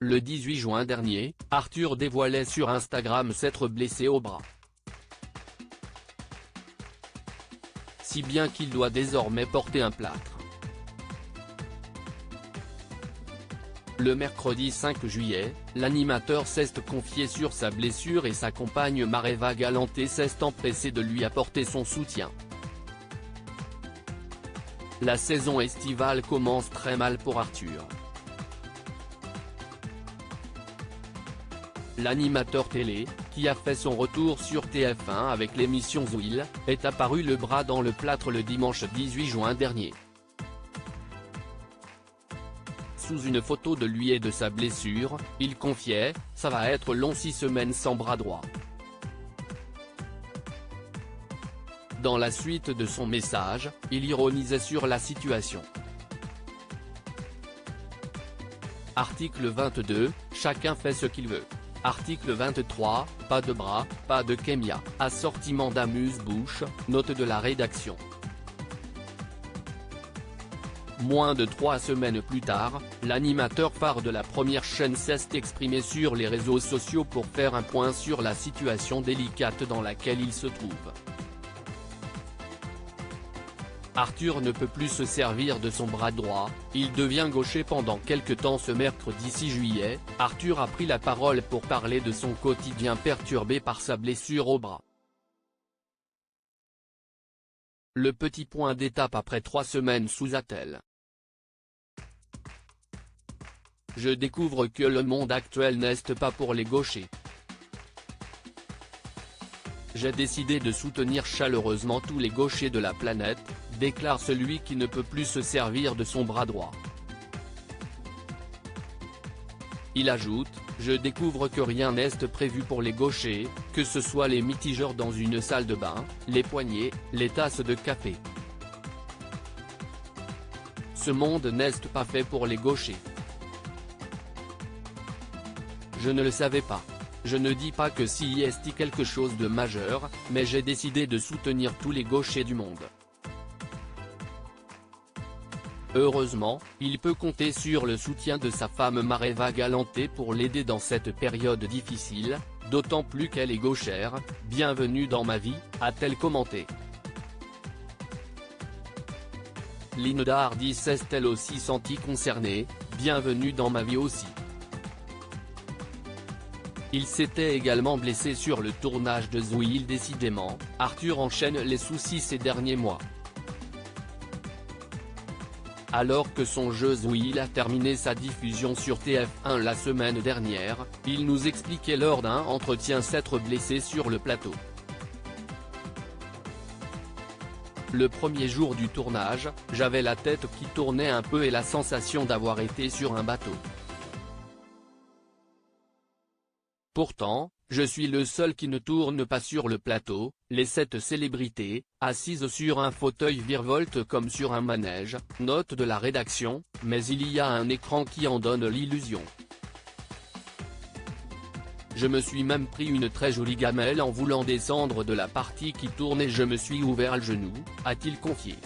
Le 18 juin dernier, Arthur dévoilait sur Instagram s'être blessé au bras. Si bien qu'il doit désormais porter un plâtre. Le mercredi 5 juillet, l'animateur s'est confié sur sa blessure et sa compagne Mareva Galanté s'est empressée de lui apporter son soutien. La saison estivale commence très mal pour Arthur. L'animateur télé, qui a fait son retour sur TF1 avec l'émission Zouil, est apparu le bras dans le plâtre le dimanche 18 juin dernier. Sous une photo de lui et de sa blessure, il confiait « Ça va être long 6 semaines sans bras droit ». Dans la suite de son message, il ironisait sur la situation. Article 22, chacun fait ce qu'il veut. Article 23, pas de bras, pas de kémia, assortiment d'amuse-bouche, note de la rédaction. Moins de 3 semaines plus tard, l'animateur phare de la première chaîne s'est exprimé sur les réseaux sociaux pour faire un point sur la situation délicate dans laquelle il se trouve. Arthur ne peut plus se servir de son bras droit, il devient gaucher pendant quelque temps. Ce mercredi 6 juillet, Arthur a pris la parole pour parler de son quotidien perturbé par sa blessure au bras. Le petit point d'étape après 3 semaines sous attelle. Je découvre que le monde actuel n'est pas pour les gauchers. J'ai décidé de soutenir chaleureusement tous les gauchers de la planète, déclare celui qui ne peut plus se servir de son bras droit. Il ajoute, je découvre que rien n'est prévu pour les gauchers, que ce soit les mitigeurs dans une salle de bain, les poignées, les tasses de café. Ce monde n'est pas fait pour les gauchers. Je ne le savais pas. Je ne dis pas que si est quelque chose de majeur, mais j'ai décidé de soutenir tous les gauchers du monde. Heureusement, il peut compter sur le soutien de sa femme Mareva Galanté pour l'aider dans cette période difficile, d'autant plus qu'elle est gauchère. Bienvenue dans ma vie, a-t-elle commenté. Linda Hardy s'est-elle aussi sentie concernée, bienvenue dans ma vie aussi. Il s'était également blessé sur le tournage de Zouil. Décidément, Arthur enchaîne les soucis ces derniers mois. Alors que son jeu Zouil a terminé sa diffusion sur TF1 la semaine dernière, il nous expliquait lors d'un entretien s'être blessé sur le plateau. Le premier jour du tournage, j'avais la tête qui tournait un peu et la sensation d'avoir été sur un bateau. Pourtant, je suis le seul qui ne tourne pas sur le plateau, les 7 célébrités, assises sur un fauteuil virevoltent comme sur un manège, note de la rédaction, mais il y a un écran qui en donne l'illusion. Je me suis même pris une très jolie gamelle en voulant descendre de la partie qui tourne et je me suis ouvert le genou, a-t-il confié.